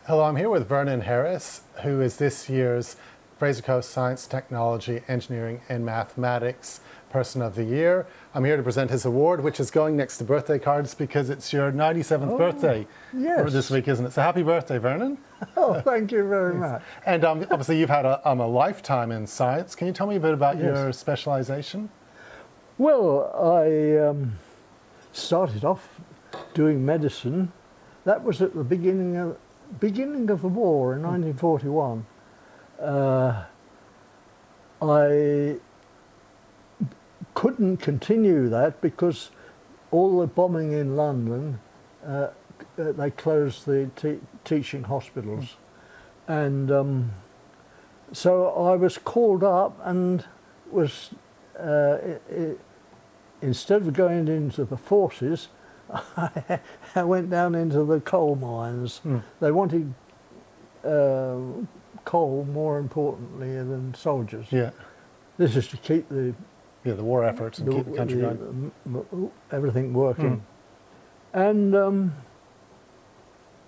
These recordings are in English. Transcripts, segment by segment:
Hello, I'm here with Vernon Harris, who is this year's Fraser Coast Science, Technology, Engineering and Mathematics Person of the Year. I'm here to present his award, which is going next to birthday cards because it's your 97th birthday this week, isn't it? So happy birthday, Vernon. Oh, thank you very much. And obviously you've had a lifetime in science. Can you tell me a bit about your specialization? Well, I started off doing medicine. That was at the beginning of the war in 1941. I couldn't continue that because all the bombing in London, they closed the teaching hospitals. And so I was called up and was, instead of going into the forces, I went down into the coal mines. They wanted coal more importantly than soldiers. Yeah. This is to keep the war efforts and keep the country going. Everything working. And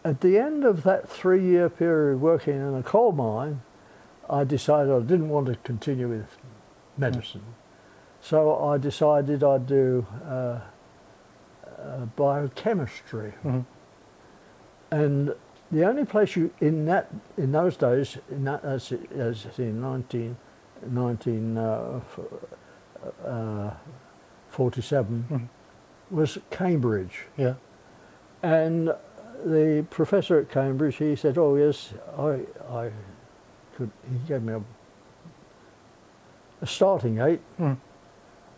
at the end of that 3-year period working in a coal mine, I decided I didn't want to continue with medicine. So I decided I'd do biochemistry. And the only place in those days, as in 1947, was Cambridge. Yeah. And the professor at Cambridge, he said, "Oh yes, I could." He gave me a starting 8.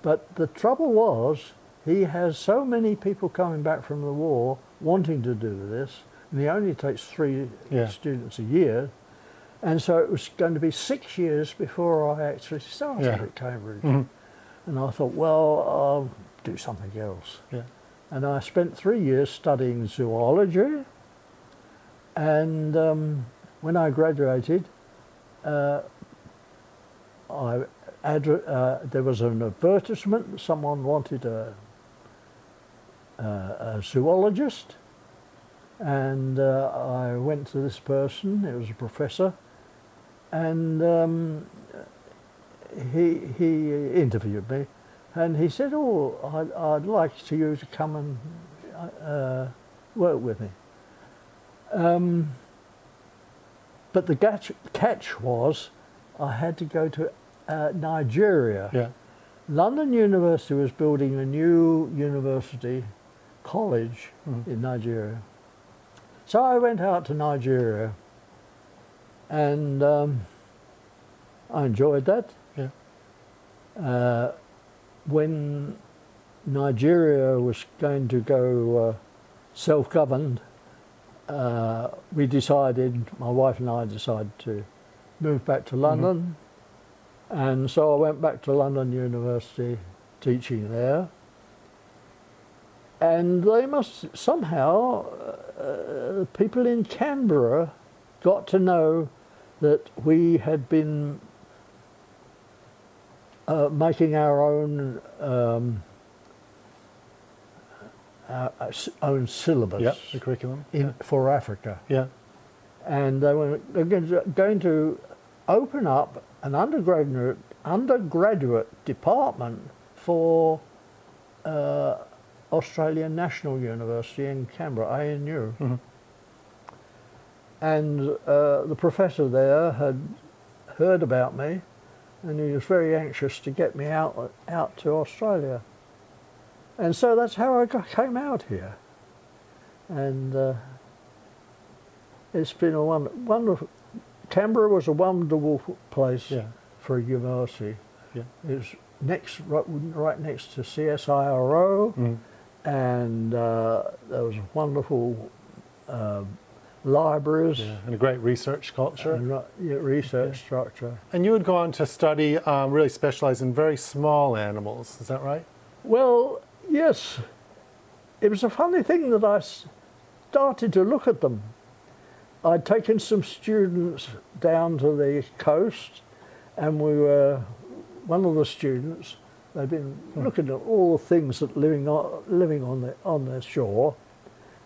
But the trouble was, he has so many people coming back from the war wanting to do this, and he only takes 3 students a year, and so it was going to be 6 years before I actually started at Cambridge. And I thought, well, I'll do something else. And I spent 3 years studying zoology, and when I graduated, there was an advertisement. Someone wanted a zoologist, and I went to this person. It was a professor, and he interviewed me, and he said, "Oh, I'd like you to come and work with me." But the catch was, I had to go to Nigeria. London University was building a new university college in Nigeria. So I went out to Nigeria, and I enjoyed that. When Nigeria was going to go self-governed, we decided, my wife and I decided to move back to London. And so I went back to London University teaching there. And they must somehow, people in Canberra got to know that we had been making our own syllabus, the curriculum for Africa. And they were going to open up an undergraduate department for Australian National University in Canberra, ANU. And the professor there had heard about me, and he was very anxious to get me out to Australia. And so that's how I came out here. And it's been a wonderful. Canberra was a wonderful place for a university. It's right next to CSIRO, and there was wonderful libraries. And a great research culture. And, research structure. And you would go on to study, really specialize in very small animals, is that right? Well, yes. It was a funny thing that I started to look at them. I'd taken some students down to the coast, and one of the students, they'd been looking at all the things that living on the shore,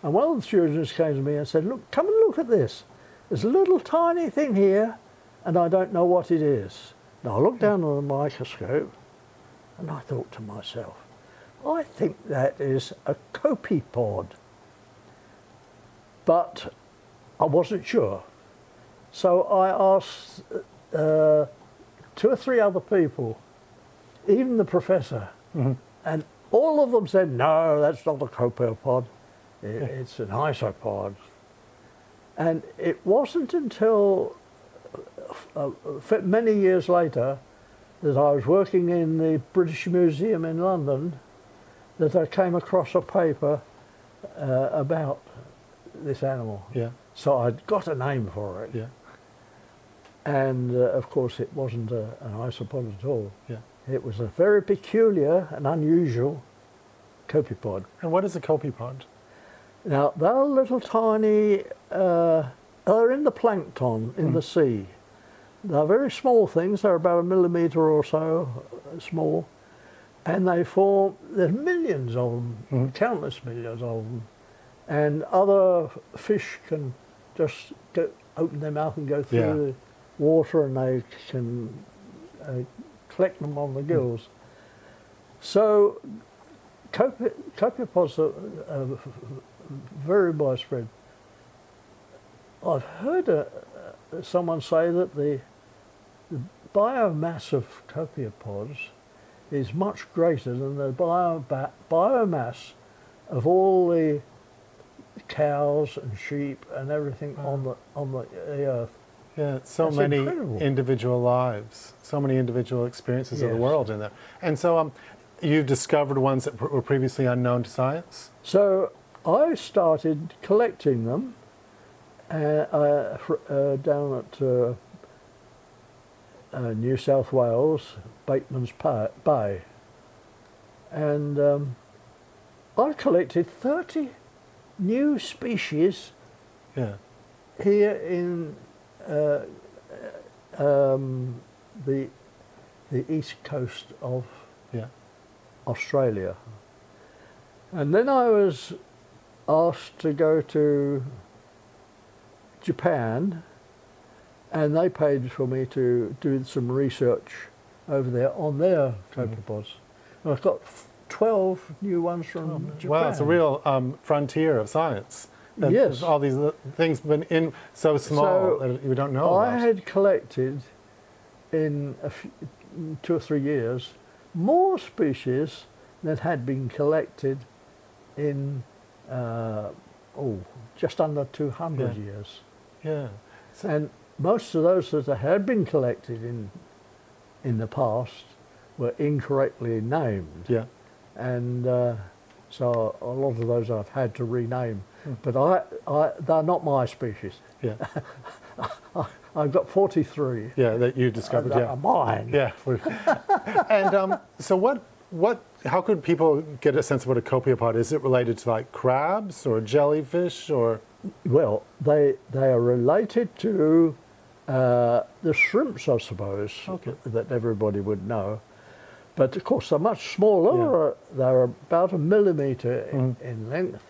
and one of the students came to me and said, "Look, come and look at this." there's a little tiny thing here, and I don't know what it is. Now I looked down on the microscope, and I thought to myself, I think that is a copepod. But I wasn't sure. So I asked 2 or 3 other people, even the professor, and all of them said, no, that's not a copepod, it's an isopod. And it wasn't until many years later that I was working in the British Museum in London that I came across a paper about this animal. Yeah. So I'd got a name for it. Yeah. And of course it wasn't an isopod at all. Yeah. It was a very peculiar and unusual copepod. And what is a copepod? Now they're little tiny, they're in the plankton in the sea. They're very small things, they're about 1 millimetre or so small, and they form, there's millions of them, countless millions of them, and other fish can just open their mouth and go through the water, and they can collect them on the gills. So copepods are very widespread. I've heard someone say that the biomass of copepods is much greater than the biomass of all the cows and sheep and everything on the earth. Yeah, so That's many incredible. individual lives, so many individual experiences of the Yes. world in there. And so you've discovered ones that were previously unknown to science? So I started collecting them down at New South Wales, Bateman's Bay, and I collected 30 new species Yeah. here in the east coast of Yeah. Australia. And then I was asked to go to Japan, and they paid for me to do some research over there on their copepods. And I've got 12 new ones from Japan. Wow, it's a real frontier of science. That Yes. All these things been in so small So that you don't know I about. had collected in 2 or 3 years more species than had been collected in just under 200 years. Yeah. And most of those that had been collected in the past were incorrectly named. Yeah. And so a lot of those I've had to rename. But they're not my species. Yeah. I've got 43. Yeah, that you discovered. that Yeah. are mine. Yeah. And so how could people get a sense of what a copepod is? Is it related to like crabs or jellyfish or? Well, they are related to the shrimps, I suppose, that everybody would know. But of course, they're much smaller. Yeah. They're about 1 millimetre in length.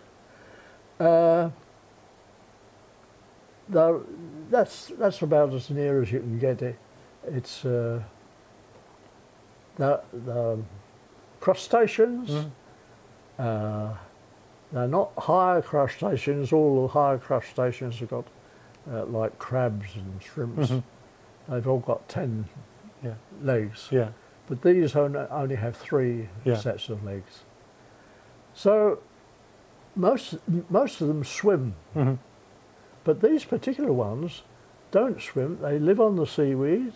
That's about as near as you can get it. It's the crustaceans. They're not higher crustaceans. All the higher crustaceans have got like crabs and shrimps. They've all got 10 legs. Yeah. But these only have 3 sets of legs. So most of them swim. But these particular ones don't swim. They live on the seaweed,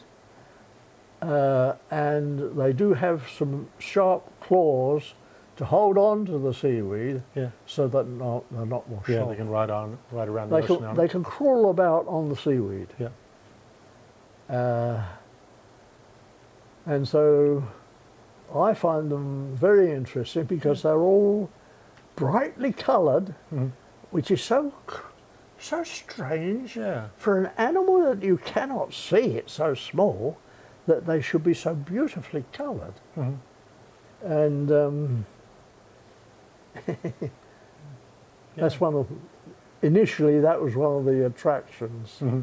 and they do have some sharp claws to hold on to the seaweed, so that they're not washed Yeah, off. they can ride around the ocean. on They it. can crawl about on the seaweed. Yeah. And so I find them very interesting because they're all brightly coloured, which is so strange for an animal that you cannot see. It's so small that they should be so beautifully coloured. And that's one of initially that was one of the attractions. Mm-hmm.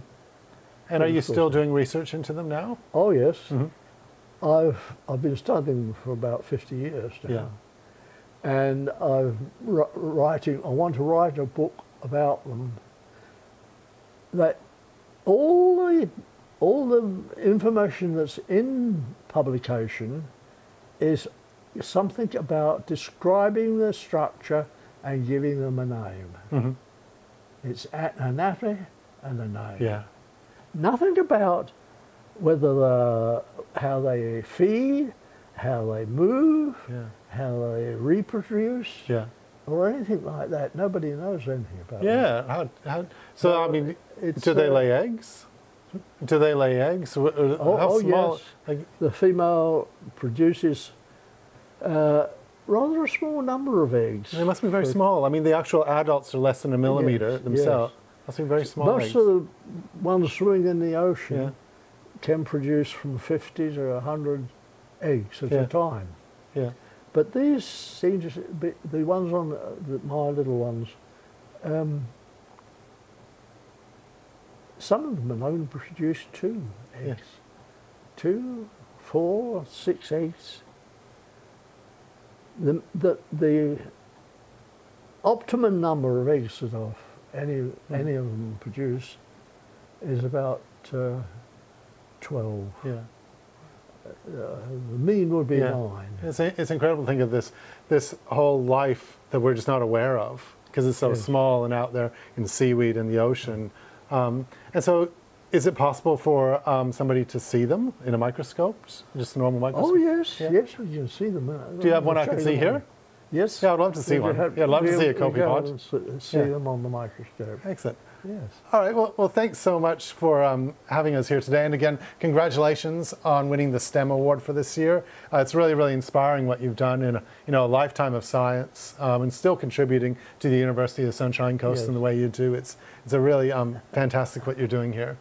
And are you still doing research into them now? Oh yes, Mm-hmm. I've been studying them for about 50 years now. Yeah. And I want to write a book about them. That all the information that's in publication is something about describing the structure and giving them a name. Mm-hmm. It's an anatomy and a name. Yeah. Nothing about how they feed, how they move, Yeah. how they reproduce, Yeah. or anything like that. Nobody knows anything about that. Yeah. So I mean, it's, do they lay eggs? Do they lay eggs? How oh small? yes. Like, The female produces rather a small number of eggs. they must be very small. I mean, the actual adults are less than a millimetre Yes, themselves. Must be very small Most eggs. of the ones swimming in the ocean Yeah. can produce from 50 to 100 eggs at Yeah. a time. Yeah. But these seem to be, the ones on my little ones, some of them are known to produce 2 eggs. Yes. 2, 4, 6 eggs. The optimum number of eggs that any of them produce is about 12. Yeah. The mean would be Yeah. 9. It's incredible to think of this whole life that we're just not aware of because it's so Yes. small and out there in the seaweed and the ocean. And so, is it possible for somebody to see them in a microscope, just a normal microscope? Oh yes, Yeah. yes, we can see them. Do you have one I can see here? Yes. Yeah, I'd love to see one. Yeah, I'd love to see a copepod. See Yeah. them on the microscope. Excellent. Yes. All right. Well, thanks so much for having us here today. And again, congratulations on winning the STEM award for this year. It's really, really inspiring what you've done in a lifetime of science and still contributing to the University of the Sunshine Coast Yes. in the way you do. It's a really fantastic what you're doing here.